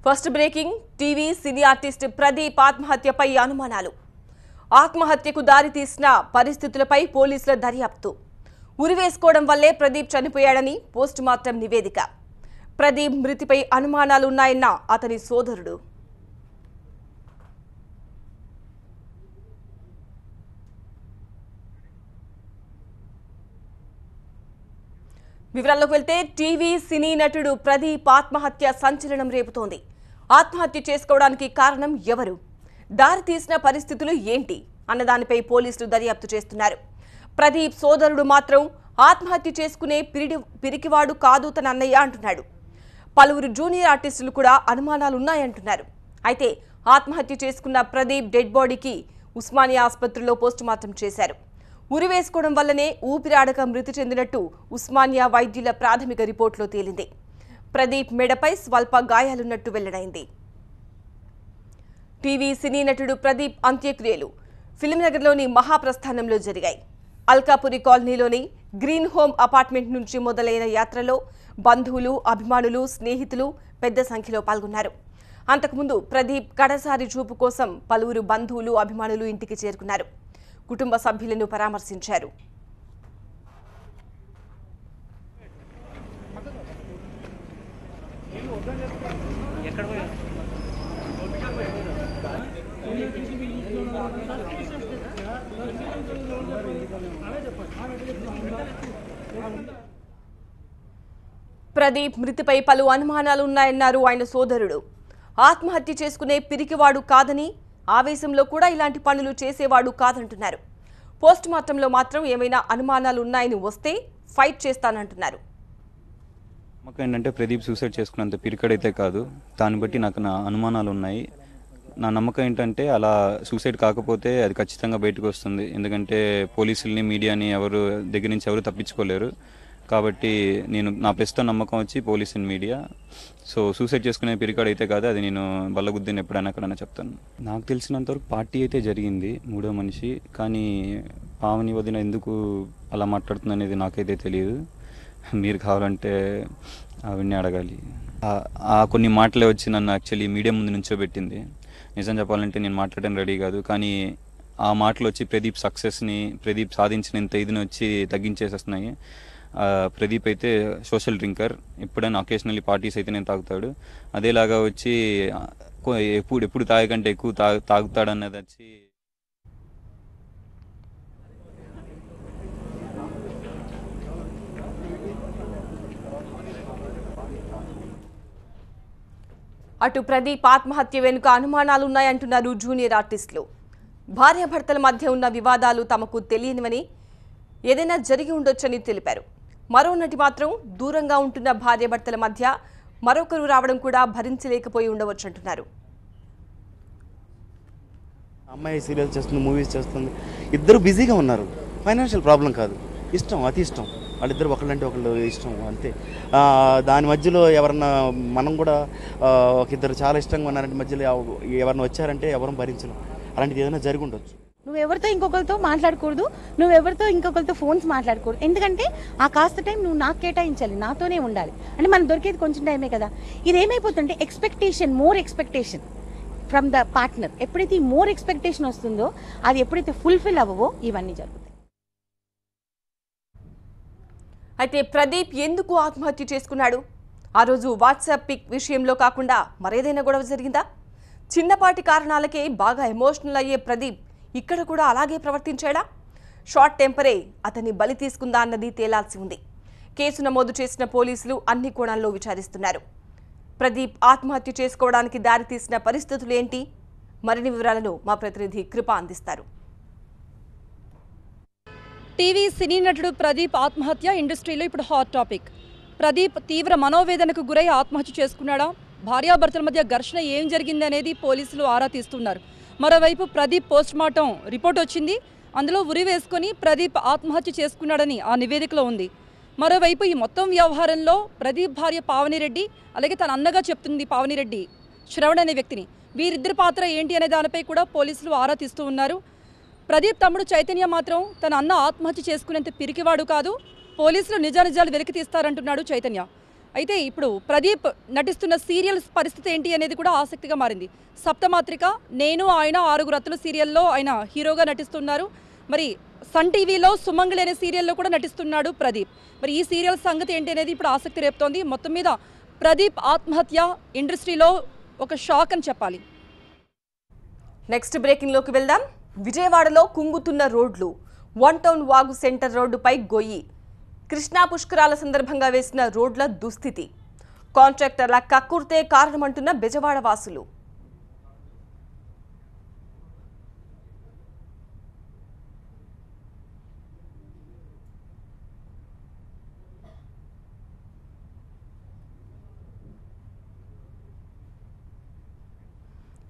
First breaking TV cine artist Pradeep ఆత్మహత్యపై అనుమానాలు. ఆత్మహత్యకు దారితీసిన పరిస్థితులపై పోలీసుల దర్యాప్తు. ఉరివేసుకోవడం వల్లే ప్రదీప్ చనిపోయాడని పోస్టుమార్టం నివేదిక. ప్రదీప్ మృతిపై అనుమానాలు ఉన్నాయన్న అతని సోదరుడు. వివరాల్లోకి వెళ్తే టీవీ సినీ నటుడు ప్రదీప్ ఆత్మహత్య సంచలనం రేపుతోంది. ఆత్మహత్య చేసుకోవడానికి కారణం ఎవరు, దారితీసిన పరిస్థితులు ఏంటి అన్నదానిపై పోలీసులు దర్యాప్తు చేస్తున్నారు. ప్రదీప్ సోదరుడు మాత్రం ఆత్మహత్య చేసుకునే పిరికివాడు కాదు తన అన్నయ్య అంటున్నాడు. పలువురు జూనియర్ ఆర్టిస్టులు కూడా అనుమానాలున్నాయంటున్నారు. అయితే ఆత్మహత్య చేసుకున్న ప్రదీప్ డెడ్ బాడీకి ఉస్మానియా ఆసుపత్రిలో పోస్టుమార్టం చేశారు. ఉరివేసుకోవడం వల్లనే ఊపిరాడక మృతి చెందినట్టు ఉస్మానియా వైద్యుల ప్రాథమిక రిపోర్టులో తేలింది. ప్రదీప్ మెడపై స్వల్ప గాయాలున్నట్టు వెల్లడైంది. టీవీ సినీ నటుడు ప్రదీప్ అంత్యక్రియలు ఫిల్మ్నగర్లోని మహాప్రస్థానంలో జరిగాయి. అల్కాపురి కాలనీలోని గ్రీన్ హోమ్ అపార్ట్మెంట్ నుంచి మొదలైన యాత్రలో బంధువులు, అభిమానులు, స్నేహితులు పెద్ద సంఖ్యలో పాల్గొన్నారు. అంతకుముందు ప్రదీప్ కడసారి చూపు కోసం పలువురు బంధువులు, అభిమానులు ఇంటికి చేరుకున్నారు. కుటుంబ సభ్యులను పరామర్శించారు. ప్రదీప్ మృతిపై పలు అనుమానాలు ఉన్నాయన్నారు ఆయన సోదరుడు. ఆత్మహత్య చేసుకునే పిరికివాడు కాదని, ఆవేశంలో కూడా ఇలాంటి పనులు చేసేవాడు కాదంటున్నారు. పోస్టుమార్టంలో మాత్రం ఏమైనా అనుమానాలు ఉన్నాయని వస్తే ఫైట్ చేస్తానంటున్నారు. నమ్మకం ఏంటంటే ప్రదీప్ సూసైడ్ చేసుకున్నంత పిరికడైతే కాదు, దాన్ని బట్టి నాకు నా అనుమానాలు ఉన్నాయి. నా నమ్మకం ఏంటంటే అలా సూసైడ్ కాకపోతే అది ఖచ్చితంగా బయటకు వస్తుంది. ఎందుకంటే పోలీసుల్ని, మీడియాని ఎవరు దగ్గర నుంచి ఎవరు తప్పించుకోలేరు. కాబట్టి నా ప్రస్తుతం నమ్మకం వచ్చి police and media. So suicide చేసుకునే పిరికాడు అయితే కాదు, అది నేను బల్లగుద్దిని ఎప్పుడైనా ఎక్కడైనా చెప్తాను. నాకు తెలిసినంతవరకు పార్టీ అయితే జరిగింది, మూడో మనిషి. కానీ పావని వదిన ఎందుకు అలా మాట్లాడుతుంది అనేది నాకైతే తెలియదు. మీరు కావాలంటే అవన్నీ అడగాలి. ఆ కొన్ని మాటలే వచ్చి నన్ను యాక్చువల్లీ మీడియా ముందు నుంచోబెట్టింది. నిజం చెప్పాలంటే నేను మాట్లాడడానికి రెడీ కాదు. కానీ ఆ మాటలు వచ్చి ప్రదీప్ సక్సెస్ని, ప్రదీప్ సాధించిన ఇంత ఇదిని వచ్చి తగ్గించేసేస్తున్నాయి. ప్రదీప్ అయితే సోషల్ డ్రింకర్, ఎప్పుడైనా అకేషనల్లీ పార్టీస్ అయితే నేను తాగుతాడు. అదేలాగా వచ్చి ఎప్పుడు తాగకంటే ఎక్కువ తాగుతాడన్నది వచ్చి అటు ప్రదీప్ ఆత్మహత్య వెనుక అనుమానాలున్నాయంటున్నారు జూనియర్ ఆర్టిస్టులు. భార్యాభర్తల మధ్య ఉన్న వివాదాలు తమకు తెలియనివని, ఏదైనా జరిగి ఉండొచ్చని తెలిపారు. మరో నటి మాత్రం దూరంగా ఉంటున్న భార్యాభర్తల మధ్య మరొకరు రావడం కూడా భరించలేకపోయి ఉండవచ్చు అంటున్నారు. అమ్మాయి సీరియల్ చేస్తుంది, మూవీస్ చేస్తుంది, ఇద్దరు బిజీగా ఉన్నారు. ఫైనాన్షియల్ ప్రాబ్లం కాదు, ఇష్టం, అతి ఇష్టం. వాళ్ళిద్దరు ఒకళ్ళంటే ఒకళ్ళు ఇష్టం, అంతే. దాని మధ్యలో ఎవరన్నా, మనం కూడా ఒక ఇద్దరు చాలా ఇష్టంగా ఉన్నారంటే మధ్యలో ఎవరన్నా వచ్చారంటే ఎవరు భరించలేం. అలాంటిది ఏదైనా జరిగి ఉండొచ్చు. నువ్వెవరితో ఇంకొకరితో మాట్లాడకూడదు, నువ్వెవరితో ఇంకొకరితో ఫోన్స్ మాట్లాడకూడదు. ఎందుకంటే ఆ కాస్త టైం నువ్వు నాకు కేటాయించాలి, నాతోనే ఉండాలి. అంటే మనకు దొరికేది కొంచెం టైమే కదా. ఇది ఏమైపోతుంటే more expectation from the partner. ఎప్పుడైతే ఈ మోర్ ఎక్స్పెక్టేషన్ వస్తుందో, అది ఎప్పుడైతే ఫుల్ఫిల్ అవ్వవో ఇవన్నీ జరుగుతాయి. అయితే ప్రదీప్ ఎందుకు ఆత్మహత్య చేసుకున్నాడు? ఆ రోజు వాట్సాప్ పిక్ విషయంలో కాకుండా మరేదైనా గొడవ జరిగిందా? చిన్నపాటి కారణాలకే బాగా ఎమోషనల్ అయ్యే ప్రదీప్ ఇక్కడ కూడా అలాగే ప్రవర్తించాడా? షార్ట్ టెంపరే అతన్ని బలి తీసుకుందా అన్నది తేలాల్సి ఉంది. కేసు నమోదు చేసిన పోలీసులు అన్ని కోణాల్లో విచారిస్తున్నారు. ప్రదీప్ ఆత్మహత్య చేసుకోవడానికి దారితీసిన పరిస్థితులు ఏంటి? మరిన్ని వివరాలను మా ప్రతినిధి కృప అందిస్తారు. టీవీ సినీ నటుడు ప్రదీప్ ఆత్మహత్య ఇండస్ట్రీలో ఇప్పుడు హాట్ టాపిక్. ప్రదీప్ తీవ్ర మనోవేదనకు గురై ఆత్మహత్య చేసుకున్నాడా? భార్యాభర్తల మధ్య ఘర్షణ ఏం జరిగింది అనేది పోలీసులు ఆరా తీస్తున్నారు. మరోవైపు ప్రదీప్ పోస్టుమార్టం రిపోర్ట్ వచ్చింది. అందులో ఉరి వేసుకొని ప్రదీప్ ఆత్మహత్య చేసుకున్నాడని ఆ నివేదికలో ఉంది. మరోవైపు ఈ మొత్తం వ్యవహారంలో ప్రదీప్ భార్య పావనిరెడ్డి, అలాగే తన అన్నగా చెప్తుంది పావనిరెడ్డి, శ్రవణ్ అనే వ్యక్తిని, వీరిద్దరి పాత్ర ఏంటి అనే దానిపై కూడా పోలీసులు ఆరా తీస్తూ ఉన్నారు. ప్రదీప్ తమ్ముడు చైతన్య మాత్రం తన అన్న ఆత్మహత్య చేసుకునేంత పిరికివాడు కాదు, పోలీసులు నిజానిజాలు వెలికి తీస్తారంటున్నాడు చైతన్య. అయితే ఇప్పుడు ప్రదీప్ నటిస్తున్న సీరియల్స్ పరిస్థితి ఏంటి అనేది కూడా ఆసక్తిగా మారింది. సప్తమాత్రిక, నేను ఆయన, ఆరుగురు అత్తలు సీరియల్లో ఆయన హీరోగా నటిస్తున్నారు. మరి సన్ టీవీలో సుమంగళి అనే సీరియల్లో కూడా నటిస్తున్నాడు ప్రదీప్. మరి ఈ సీరియల్ సంగతి ఏంటి అనేది ఇప్పుడు ఆసక్తి రేపుతోంది. మొత్తం మీద ప్రదీప్ ఆత్మహత్య ఇండస్ట్రీలో ఒక షాక్ అని చెప్పాలి. నెక్స్ట్ బ్రేకింగ్లోకి వెళ్దాం. విజయవాడలో కుంగుతున్న రోడ్లు. వన్ టౌన్ వాగు సెంటర్ రోడ్డుపై గొయ్యి. కృష్ణా పుష్కరాల సందర్భంగా వేసిన రోడ్ల దుస్థితి. కాంట్రాక్టర్ల కక్కుర్తే కారణమంటున్న బెజవాడ వాసులు.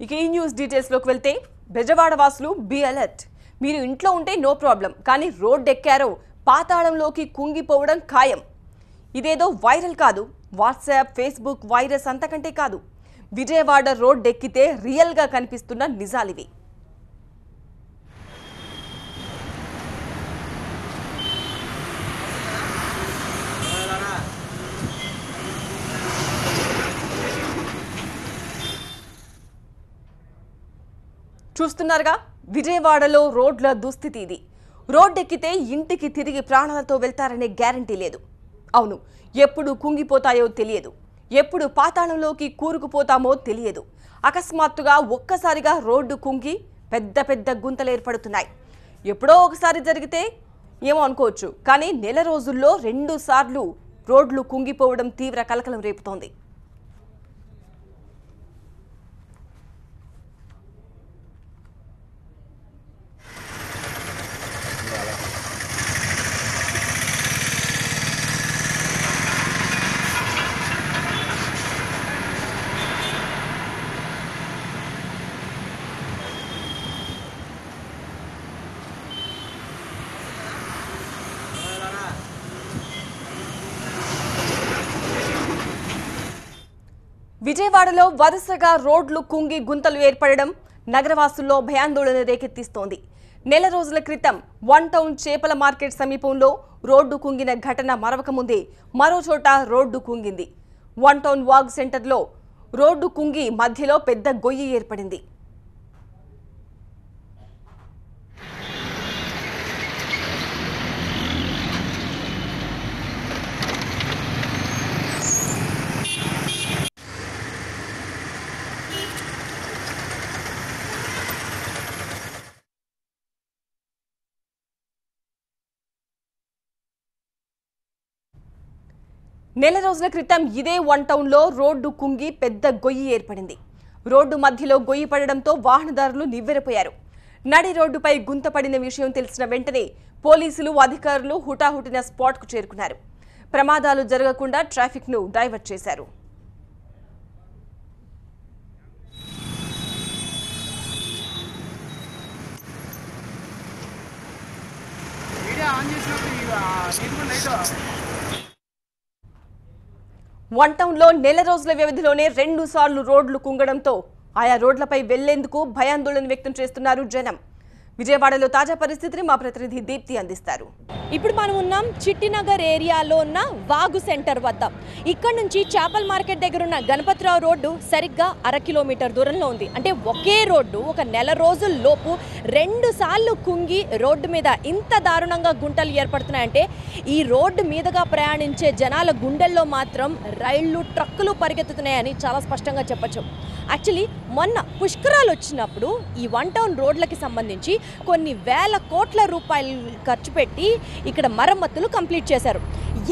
ఇక ఈ న్యూస్ డీటెయిల్స్లోకి వెళ్తే బెజవాడ వాసులు బి అలర్ట్. మీరు ఇంట్లో ఉంటే నో ప్రాబ్లం, కానీ రోడ్ ఎక్కారో పాతాళంలోకి కుంగిపోవడం ఖాయం. ఇదేదో వైరల్ కాదు, వాట్సాప్ ఫేస్బుక్ వైరస్ అంతకంటే కాదు. విజయవాడ రోడ్ ఎక్కితే రియల్గా కనిపిస్తున్న నిజాలివి. చూస్తున్నారుగా, విజయవాడలో రోడ్ల దుస్థితి ఇది. రోడ్డెక్కితే ఇంటికి తిరిగి ప్రాణాలతో వెళ్తారనే గ్యారంటీ లేదు. అవును, ఎప్పుడు కుంగిపోతాయో తెలియదు, ఎప్పుడు పాతాళంలోకి కూరుకుపోతామో తెలియదు. అకస్మాత్తుగా ఒక్కసారిగా రోడ్డు కుంగి పెద్ద పెద్ద గుంతలు ఏర్పడుతున్నాయి. ఎప్పుడో ఒకసారి జరిగితే ఏమో అనుకోవచ్చు, కానీ నెల రోజుల్లో 2 సార్లు రోడ్లు కుంగిపోవడం తీవ్ర కలకలం రేపుతోంది. విజయవాడలో వరుసగా రోడ్లు కుంగి గుంతలు ఏర్పడడం నగరవాసుల్లో భయాందోళన రేకెత్తిస్తోంది. నెల రోజుల క్రితం వన్ టౌన్ చేపల మార్కెట్ సమీపంలో రోడ్డు కుంగిన ఘటన మరవక ముందే మరో చోట రోడ్డు కుంగింది. వన్ టౌన్ వాగ్ సెంటర్లో రోడ్డు కుంగి మధ్యలో పెద్ద గొయ్యి ఏర్పడింది. నెల రోజుల క్రితం ఇదే వన్ టౌన్లో రోడ్డు కుంగి పెద్ద గొయ్యి ఏర్పడింది. రోడ్డు మధ్యలో గొయ్యి పడడంతో వాహనదారులు నివ్వెరపోయారు. నడి రోడ్డుపై గుంత పడిన విషయం తెలిసిన వెంటనే పోలీసులు అధికారులు హుటాహుటిన స్పాట్కు చేరుకున్నారు. ప్రమాదాలు జరగకుండా ట్రాఫిక్ను డైవర్ట్ చేశారు. వన్ టౌన్లో నెల రోజుల వ్యవధిలోనే 2 సార్లు రోడ్లు కుంగడంతో ఆయా రోడ్లపై వెళ్లేందుకు భయాందోళన వ్యక్తం చేస్తున్నారు జనం. విజయవాడలో తాజా పరిస్థితిని మా ప్రతినిధి దీప్తి అందిస్తారు. ఇప్పుడు మనం ఉన్నాం చిట్టినగర్ ఏరియాలో ఉన్న వాగు సెంటర్ వద్ద. ఇక్కడ నుంచి చేపల మార్కెట్ దగ్గర ఉన్న గణపతిరావు రోడ్డు సరిగ్గా 1/2 కిలోమీటర్ దూరంలో ఉంది. అంటే ఒకే రోడ్డు ఒక నెల రోజుల్లోపు 2 సార్లు కుంగి రోడ్డు మీద ఇంత దారుణంగా గుంటలు ఏర్పడుతున్నాయంటే ఈ రోడ్డు మీదుగా ప్రయాణించే జనాల గుండెల్లో మాత్రం రైళ్లు ట్రక్కులు పరిగెత్తుతున్నాయని చాలా స్పష్టంగా చెప్పచ్చు. యాక్చువల్లీ మొన్న పుష్కరాలు వచ్చినప్పుడు ఈ వన్ టౌన్ రోడ్లకి సంబంధించి కొన్ని వేల కోట్ల రూపాయలు ఖర్చు పెట్టి ఇక్కడ మరమ్మతులు కంప్లీట్ చేశారు.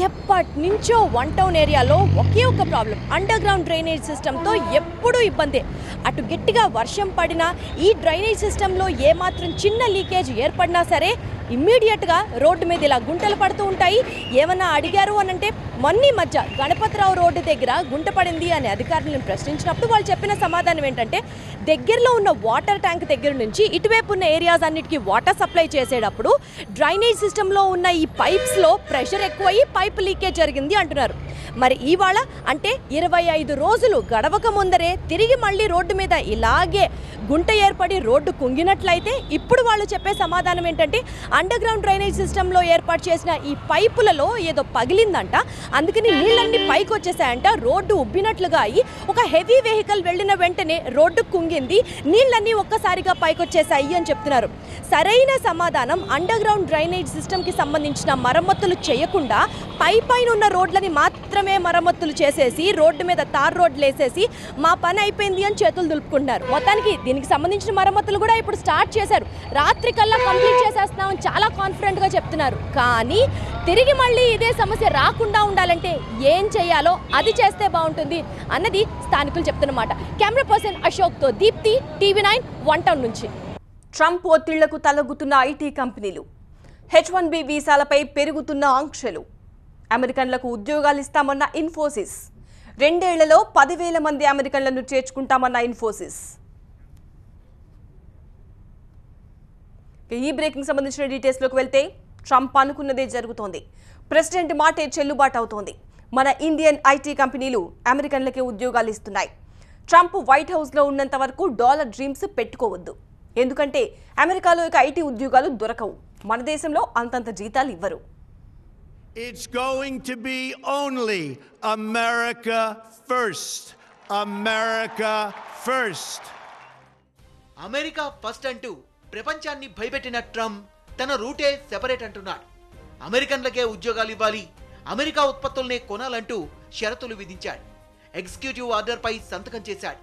ఎప్పటి నుంచో వన్ టౌన్ ఏరియాలో ఒకే ఒక ప్రాబ్లం, అండర్ గ్రౌండ్ డ్రైనేజ్ సిస్టంతో ఎప్పుడూ ఇబ్బందే. అటు గట్టిగా వర్షం పడినా ఈ డ్రైనేజ్ సిస్టంలో ఏమాత్రం చిన్న లీకేజ్ ఏర్పడినా సరే ఇమ్మీడియట్గా రోడ్డు మీద ఇలా గుంటలు పడుతూ ఉంటాయి. ఏమన్నా అడిగారు అనంటే మొన్న మధ్య గణపతిరావు రోడ్డు దగ్గర గుంట పడింది అని అధికారులను ప్రశ్నించినప్పుడు వాళ్ళు చెప్పిన సమాధానం ఏంటంటే దగ్గరలో ఉన్న వాటర్ ట్యాంక్ దగ్గర నుంచి ఇటువైపు ఉన్న ఏరియాస్ అన్నిటికీ వాటర్ సప్లై చేసేటప్పుడు డ్రైనేజ్ సిస్టంలో ఉన్న ఈ పైప్స్లో ప్రెషర్ ఎక్కువయ్యి పైప్ లీకేజ్ జరిగింది అంటున్నారు. మరి ఇవాళ అంటే 25 రోజులు గడవక ముందరే తిరిగి మళ్ళీ రోడ్డు మీద ఇలాగే గుంట ఏర్పడి రోడ్డు కుంగినట్లయితే ఇప్పుడు వాళ్ళు చెప్పే సమాధానం ఏంటంటే అండర్ గ్రౌండ్ డ్రైనేజ్ సిస్టంలో ఏర్పాటు చేసిన ఈ పైపులలో ఏదో పగిలిందంట, అందుకని నీళ్ళన్నీ పైకి వచ్చేసాయంట, రోడ్డు ఉబ్బినట్లుగా అయ్యి ఒక హెవీ వెహికల్ వెళ్ళిన వెంటనే రోడ్డు కుంగింది, నీళ్ళన్నీ ఒక్కసారిగా పైకి వచ్చేసాయి అని చెప్తున్నారు. సరైన సమాధానం అండర్ గ్రౌండ్ డ్రైనేజ్ సిస్టమ్కి సంబంధించిన మరమ్మతులు చేయకుండా పైన ఉన్న రోడ్లని మాత్రమే మరమ్మతులు చేసేసి రోడ్డు మీద తార్ రోడ్లు వేసేసి మా పని అయిపోయింది అని చేతులు దులుపుకుంటున్నారు. మొత్తానికి దీనికి సంబంధించిన మరమ్మతులు కూడా ఇప్పుడు స్టార్ట్ చేశారు, రాత్రి కల్లా కంప్లీట్ చేసేస్తున్నామని చాలా కాన్ఫిడెంట్గా చెప్తున్నారు. కానీ తిరిగి మళ్ళీ ఇదే సమస్య రాకుండా ఉండాలంటే ఏం చేయాలో అది చేస్తే బాగుంటుంది అన్నది స్థానికులు చెప్తున్నమాట. కెమెరా పర్సన్ అశోక్తో దీప్తి, TV9 వన్ టౌన్ నుంచి. ట్రంప్ ఒత్తిళ్లకు తలొగ్గుతున్న ఐటీ కంపెనీలు, H1B వీసాలపై పెరుగుతున్న ఆంక్షలు, అమెరికన్లకు ఉద్యోగాలు ఇస్తామన్న ఇన్ఫోసిస్, 2 ఏళ్లలో 10,000 మంది అమెరికన్లను చేర్చుకుంటామన్న ఇన్ఫోసిస్. ఈ బ్రేకింగ్ సంబంధించిన డీటెయిల్స్లోకి వెళ్తే ట్రంప్ అనుకున్నదే జరుగుతోంది. ప్రెసిడెంట్ మాటే చెల్లుబాటు అవుతోంది. మన ఇండియన్ ఐటీ కంపెనీలు అమెరికన్లకే ఉద్యోగాలు ఇస్తున్నాయి. ట్రంప్ వైట్ హౌస్లో ఉన్నంత వరకు డాలర్ డ్రీమ్స్ పెట్టుకోవద్దు, ఎందుకంటే అమెరికాలో ఇక ఐటీ ఉద్యోగాలు దొరకవు, మన దేశంలో అంతంత జీతాలు ఇవ్వరు. It's going to be only America first. America first. America first అంటూ ప్రపంచాన్ని భయపెట్టిన ట్రంప్ తన రూటే సెపరేట్ అంటున్నాడు. అమెరికన్లకే ఉద్యోగాలు ఇవ్వాలి, అమెరికా ఉత్పత్తుల్నే కొనాలంటూ షరతులు విధించాడు. ఎగ్జిక్యూటివ్ ఆర్డర్పై సంతకం చేశాడు.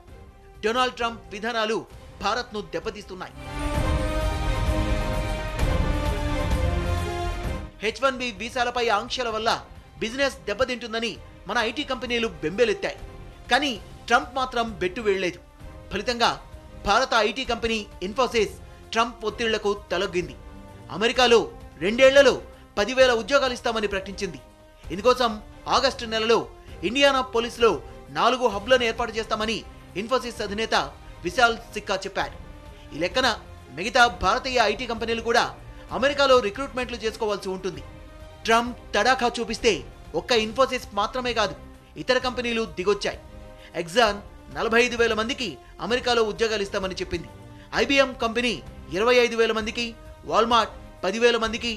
డొనాల్డ్ ట్రంప్ విధానాలు భారత్ను దెబ్బతీస్తున్నాయి. H1B వీసాలపై ఆంక్షల వల్ల బిజినెస్ దెబ్బతింటుందని మన ఐటీ కంపెనీలు బెంబేలెత్తాయి. కానీ ట్రంప్ మాత్రం బెట్టు వేయలేదు. ఫలితంగా భారత ఐటీ కంపెనీ ఇన్ఫోసిస్ ట్రంప్ ఒత్తిళ్లకు తలొగ్గింది. అమెరికాలో 2 ఏళ్లలో 10,000 ఉద్యోగాలు ఇస్తామని ప్రకటించింది. ఇందుకోసం ఆగస్టు నెలలో ఇండియానాపోలిస్లో 4 హబ్లను ఏర్పాటు చేస్తామని ఇన్ఫోసిస్ అధినేత విశాల్ సిక్కా చెప్పారు. ఈ లెక్కన మిగతా భారతీయ ఐటీ కంపెనీలు కూడా అమెరికాలో రిక్రూట్మెంట్లు చేసుకోవాల్సి ఉంటుంది. ట్రంప్ తడాఖా చూపిస్తే ఒక్క ఇన్ఫోసిస్ మాత్రమే కాదు, ఇతర కంపెనీలు దిగొచ్చాయి. ఎగ్జాన్ 45,000 మందికి అమెరికాలో ఉద్యోగాలు ఇస్తామని చెప్పింది. IBM కంపెనీ 25,000 మందికి, వాల్మార్ట్ 10,000 మందికి,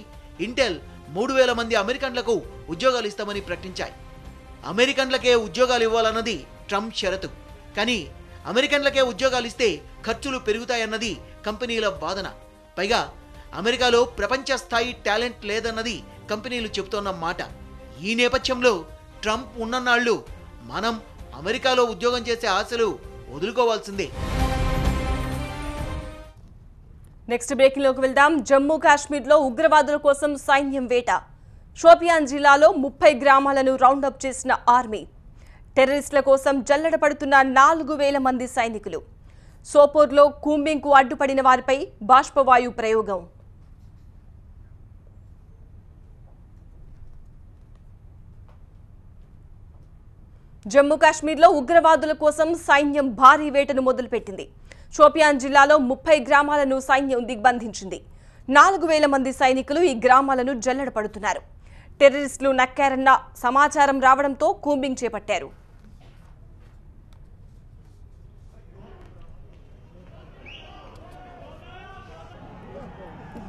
ఇంటెల్ 3,000 మంది అమెరికన్లకు ఉద్యోగాలు ఇస్తామని ప్రకటించాయి. అమెరికన్లకే ఉద్యోగాలు ఇవ్వాలన్నది ట్రంప్ షరతు. కానీ అమెరికన్లకే ఉద్యోగాలు ఇస్తే ఖర్చులు పెరుగుతాయన్నది కంపెనీల వాదన. పైగా అమెరికాలో ప్రపంచ స్థాయి టాలెంట్ లేదన్నది కంపెనీలు చెబుతోన్న మాట. ఈ నేపథ్యంలో ట్రంప్ ఉన్నన్నాళ్ళు మనం అమెరికాలో ఉద్యోగం చేసే ఆశలు వదులుకోవాల్సిందే. నెక్స్ట్ బ్రేకింగ్ లోకి వెళ్దాం. జమ్మూ కాశ్మీర్లో ఉగ్రవాదుల కోసం సైన్యం వేట. షోపియాన్ జిల్లాలో 30 గ్రామాలను రౌండప్ చేసిన ఆర్మీ. టెర్రరిస్టుల కోసం జల్లెడ పడుతున్న 4,000 మంది సైనికులు. సోపోర్లో కూంబింగ్కు అడ్డుపడిన వారిపై బాష్పవాయు ప్రయోగం. జమ్మూ కాశ్మీర్లో ఉగ్రవాదుల కోసం సైన్యం భారీ వేటను మొదలుపెట్టింది. షోపియాన్ జిల్లాలో 30 గ్రామాలను సైన్యం దిగ్బంధించింది. 4,000 మంది సైనికులు ఈ గ్రామాలను జల్లెడ పడుతున్నారు. టెర్రరిస్టులు నక్కారన్న సమాచారం రావడంతో కూంబింగ్ చేపట్టారు.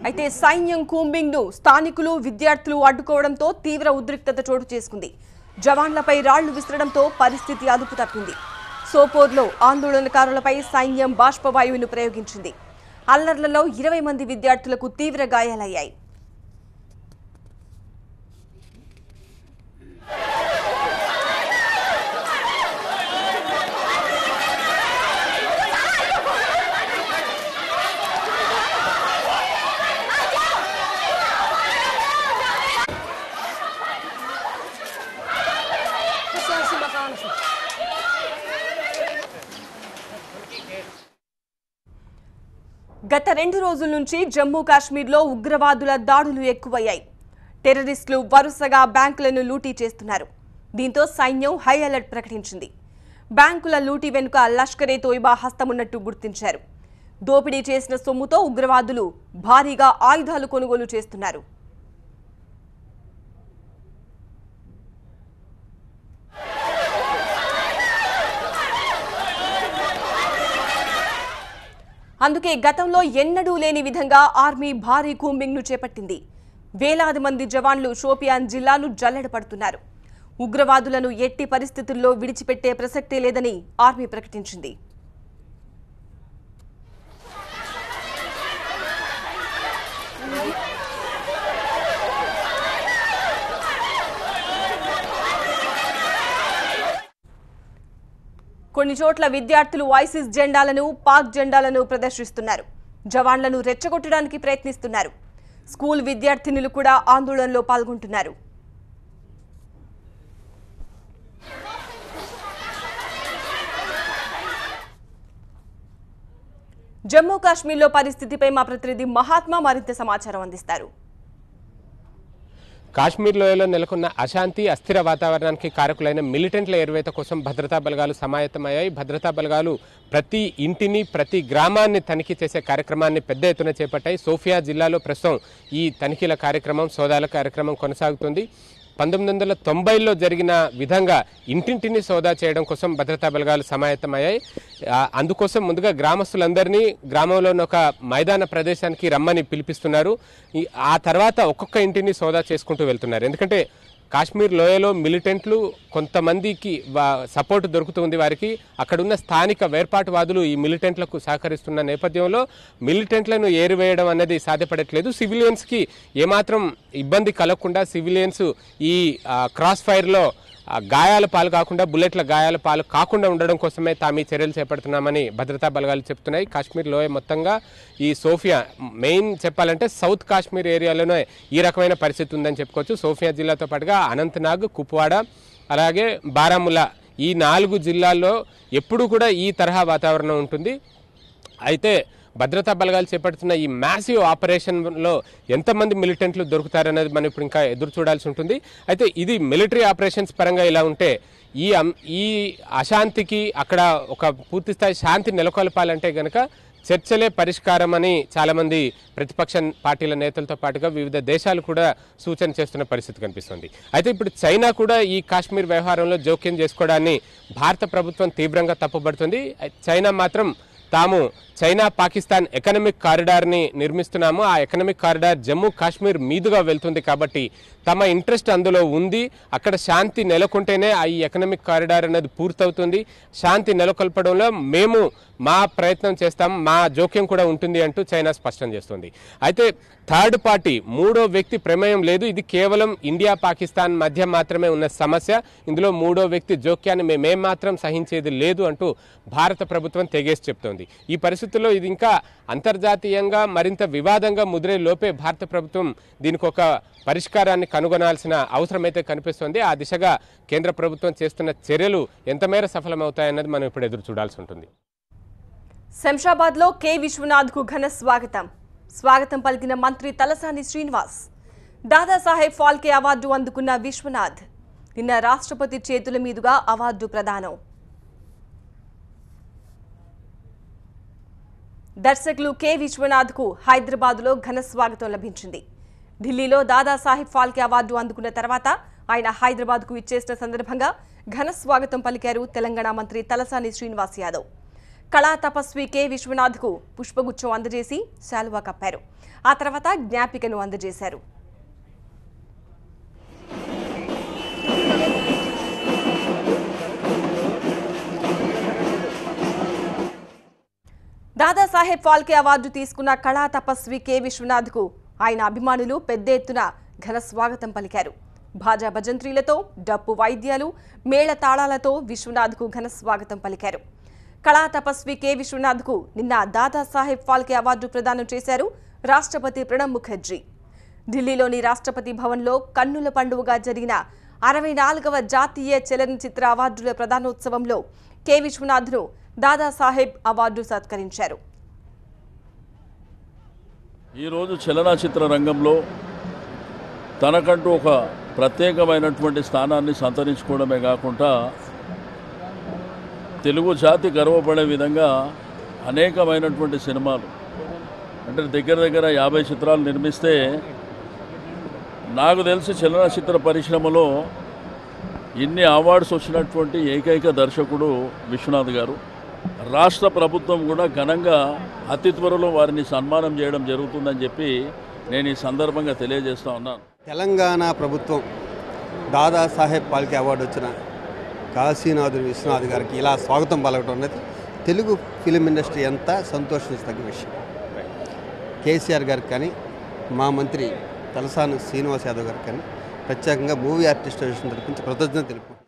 అయితే సైన్యం కూంబింగ్ను స్థానికులు, విద్యార్థులు అడ్డుకోవడంతో తీవ్ర ఉద్రిక్తత చోటు చేసుకుంది. జవాన్లపై రాళ్లు విసరడంతో పరిస్థితి అదుపు తప్పింది. సోపోర్లో ఆందోళనకారులపై సైన్యం బాష్పవాయువును ప్రయోగించింది. అల్లర్లలో 20 మంది విద్యార్థులకు తీవ్ర గాయాలయ్యాయి. గత 2 రోజుల నుంచి జమ్మూ కాశ్మీర్లో ఉగ్రవాదుల దాడులు ఎక్కువయ్యాయి. టెర్రరిస్టులు వరుసగా బ్యాంకులను లూటీ చేస్తున్నారు. దీంతో సైన్యం హై అలర్ట్ ప్రకటించింది. బ్యాంకుల లూటీ వెనుక లష్కరే తోయిబా హస్తమున్నట్టు గుర్తించారు. దోపిడీ చేసిన సొమ్ముతో ఉగ్రవాదులు భారీగా ఆయుధాలు కొనుగోలు చేస్తున్నారు. అందుకే గతంలో ఎన్నడూ లేని విధంగా ఆర్మీ భారీ కూంబింగ్ను చేపట్టింది. వేలాది మంది జవాన్లు షోపియాన్ జిల్లాను జల్లెడపడుతున్నారు. ఉగ్రవాదులను ఎట్టి పరిస్థితుల్లో విడిచిపెట్టే ప్రసక్తే లేదని ఆర్మీ ప్రకటించింది. కొన్ని చోట్ల విద్యార్థులు ఐసిస్ జెండాలను, పాక్ జెండాలను ప్రదర్శిస్తున్నారు. జవాన్లను రెచ్చగొట్టడానికి ప్రయత్నిస్తున్నారు. స్కూల్ విద్యార్థినులు కూడా ఆందోళనలో పాల్గొంటున్నారు. జమ్మూ కాశ్మీర్లో పరిస్థితిపై మా ప్రతినిధి మహాత్మా మరింత సమాచారం అందిస్తారు. కాశ్మీర్ లోయలో నెలకొన్న అశాంతి, అస్థిర వాతావరణానికి కారకులైన మిలిటెంట్ల ఏర్వేత కోసం భద్రతా బలగాలు సమాయత్తమయ్యాయి. భద్రతా బలగాలు ప్రతి ఇంటిని, ప్రతి గ్రామాన్ని తనిఖీ చేసే కార్యక్రమాన్ని పెద్ద ఎత్తున చేపట్టాయి. సోఫియా జిల్లాలో ప్రస్తుతం ఈ తనిఖీల కార్యక్రమం, సోదాల కార్యక్రమం కొనసాగుతుంది. 1990లో జరిగిన విధంగా ఇంటింటిని సోదా చేయడం కోసం భద్రతా బలగాలు సమాయత్తమయ్యాయి. అందుకోసం ముందుగా గ్రామస్తులందరినీ గ్రామంలోని ఒక మైదాన ప్రదేశానికి రమ్మని పిలిపిస్తున్నారు. ఆ తర్వాత ఒక్కొక్క ఇంటిని సోదా చేసుకుంటూ వెళ్తున్నారు. ఎందుకంటే కాశ్మీర్ లోయలో మిలిటెంట్లు కొంతమందికి సపోర్ట్ దొరుకుతుంది. వారికి అక్కడున్న స్థానిక వేర్పాటువాదులు ఈ మిలిటెంట్లకు సహకరిస్తున్న నేపథ్యంలో మిలిటెంట్లను ఏరివేయడం అనేది సాధ్యపడట్లేదు. సివిలియన్స్కి ఏమాత్రం ఇబ్బంది కలగకుండా సివిలియన్స్ ఈ క్రాస్ ఫైర్లో గాయాల పాలు కాకుండా, బుల్లెట్ల గాయాల పాలు కాకుండా ఉండడం కోసమే తాము ఈ చర్యలు చేపడుతున్నామని భద్రతా బలగాలు చెప్తున్నాయి. కాశ్మీర్ లోయ మొత్తంగా ఈ సోఫియా, మెయిన్ చెప్పాలంటే సౌత్ కాశ్మీర్ ఏరియాలోనే ఈ రకమైన పరిస్థితి ఉందని చెప్పుకోవచ్చు. సోఫియా జిల్లాతో పాటుగా అనంతనాగ్, కుప్వాడ, అలాగే బారాముల్లా, ఈ 4 జిల్లాల్లో ఎప్పుడు కూడా ఈ తరహా వాతావరణం ఉంటుంది. అయితే భద్రతా బలగాలు చేపడుతున్న ఈ మ్యాసివ్ ఆపరేషన్లో ఎంతమంది మిలిటెంట్లు దొరుకుతారనేది మనం ఇప్పుడు ఇంకా ఎదురు చూడాల్సి ఉంటుంది. అయితే ఇది మిలిటరీ ఆపరేషన్స్ పరంగా ఇలా ఉంటే ఈ అశాంతికి అక్కడ ఒక పూర్తిస్థాయి శాంతి నెలకొల్పాలంటే గనక చర్చలే పరిష్కారం అని చాలామంది ప్రతిపక్ష పార్టీల నేతలతో పాటుగా వివిధ దేశాలు కూడా సూచన చేస్తున్న పరిస్థితి కనిపిస్తుంది. అయితే ఇప్పుడు చైనా కూడా ఈ కాశ్మీర్ వ్యవహారంలో జోక్యం చేసుకోవడాన్ని భారత ప్రభుత్వం తీవ్రంగా తప్పుపడుతుంది. చైనా మాత్రం తాము చైనా పాకిస్తాన్ ఎకనామిక్ కారిడార్ని నిర్మిస్తున్నాము, ఆ ఎకనామిక్ కారిడార్ జమ్మూ కాశ్మీర్ మీదుగా వెళ్తుంది కాబట్టి తమ ఇంట్రెస్ట్ అందులో ఉంది, అక్కడ శాంతి నెలకొంటేనే ఈ ఎకనామిక్ కారిడార్ అనేది పూర్తవుతుంది, శాంతి నెలకొల్పడంలో మేము మా ప్రయత్నం చేస్తాం, మా జోక్యం కూడా ఉంటుంది అంటూ చైనా స్పష్టం చేస్తుంది. అయితే థర్డ్ పార్టీ, మూడో వ్యక్తి ప్రమేయం లేదు, ఇది కేవలం ఇండియా పాకిస్తాన్ మధ్య మాత్రమే ఉన్న సమస్య, ఇందులో మూడో వ్యక్తి జోక్యాన్ని మేమేం మాత్రం సహించేది లేదు అంటూ భారత ప్రభుత్వం తెగేసి చెప్తోంది. ఈ పరిస్థితుల్లో ఇది ఇంకా అంతర్జాతీయంగా మరింత వివాదంగా ముదిరే లోపే భారత ప్రభుత్వం దీనికి ఒక పరిష్కారాన్ని కనుగొనాల్సిన అవసరమైతే కనిపిస్తోంది. ఆ దిశగా కేంద్ర ప్రభుత్వం చేస్తున్న చర్యలు ఎంతమేర సఫలమవుతాయన్నది మనం ఇప్పుడు ఎదురు చూడాల్సి ఉంటుంది. శంషాబాద్లో కె విశ్వనాథ్కు ఘన స్వాగతం పలికిన మంత్రి తలసాని శ్రీనివాస్. దాదాసాహెబ్ ఫాల్కే అవార్డు అందుకున్న విశ్వనాథ్ నిన్న రాష్ట్రపతి చేతుల మీదుగా అవార్డు ప్రదానం. దర్శకులు కె విశ్వనాథ్కు హైదరాబాద్లో ఘన స్వాగతం లభించింది. ఢిల్లీలో దాదాసాహెబ్ ఫాల్కే అవార్డు అందుకున్న తర్వాత ఆయన హైదరాబాద్కు ఇచ్చేసిన సందర్భంగా ఘన స్వాగతం పలికారు తెలంగాణ మంత్రి తలసాని శ్రీనివాస్ యాదవ్. కళా తపస్వి కె విశ్వనాథ్కు పుష్పగుచ్చం అందజేసి శాలువా కప్పారు. ఆ తర్వాత జ్ఞాపికను అందజేశారు. దాదాసాహెబ్ ఫాల్కే అవార్డు తీసుకున్న కళా తపస్వి కె విశ్వనాథ్కు ఆయన అభిమానులు పెద్ద ఎత్తున ఘన స్వాగతం పలికారు. భాజా భజంత్రీలతో, డప్పు వాయిద్యాలు, మేళ తాళాలతో విశ్వనాథ్కు ఘన స్వాగతం పలికారు. కళా తపస్వి కె విశ్వనాథ్కు నిన్న దాదాసాహెబ్ ఫాల్కే అవార్డు ప్రదానం చేశారు రాష్ట్రపతి ప్రణబ్ ముఖర్జీ. ఢిల్లీలోని రాష్ట్రపతి భవన్లో కన్నుల పండుగగా జరిగిన 64వ జాతీయ చలనచిత్ర అవార్డుల ప్రదానోత్సవంలో కె విశ్వనాథ్ను దాదాసాహెబ్ అవార్డు సత్కరించారు. ఈరోజు చలనచిత్ర రంగంలో తనకంటూ ఒక ప్రత్యేకమైనటువంటి స్థానాన్ని సంతరించుకోవడమే కాకుండా తెలుగు జాతి గర్వపడే విధంగా అనేకమైనటువంటి సినిమాలు, అంటే దగ్గర 50 చిత్రాలు నిర్మిస్తే నాకు తెలిసి చలనచిత్ర పరిశ్రమలో ఇన్ని అవార్డ్స్ వచ్చినటువంటి ఏకైక దర్శకుడు విశ్వనాథ్ గారు. రాష్ట్ర ప్రభుత్వం కూడా ఘనంగా అతి త్వరలో వారిని సన్మానం చేయడం జరుగుతుందని చెప్పి నేను ఈ సందర్భంగా తెలియజేస్తూ ఉన్నాను. తెలంగాణ ప్రభుత్వం దాదాసాహెబ్ పాల్కే అవార్డు వచ్చిన కాశీనాథ్ విశ్వనాథ్ గారికి ఇలా స్వాగతం పలకడం అనేది తెలుగు ఫిలిం ఇండస్ట్రీ ఎంత సంతోషించదగ్గ విషయం. కేసీఆర్ గారికి కానీ మా మంత్రి తలసాని శ్రీనివాస్ యాదవ్ గారికి కానీ ప్రత్యేకంగా మూవీ ఆర్టిస్ట్ అసోసియేషన్ తరపు నుంచి కృతజ్ఞతలు తెలుపుకుంటున్నాను.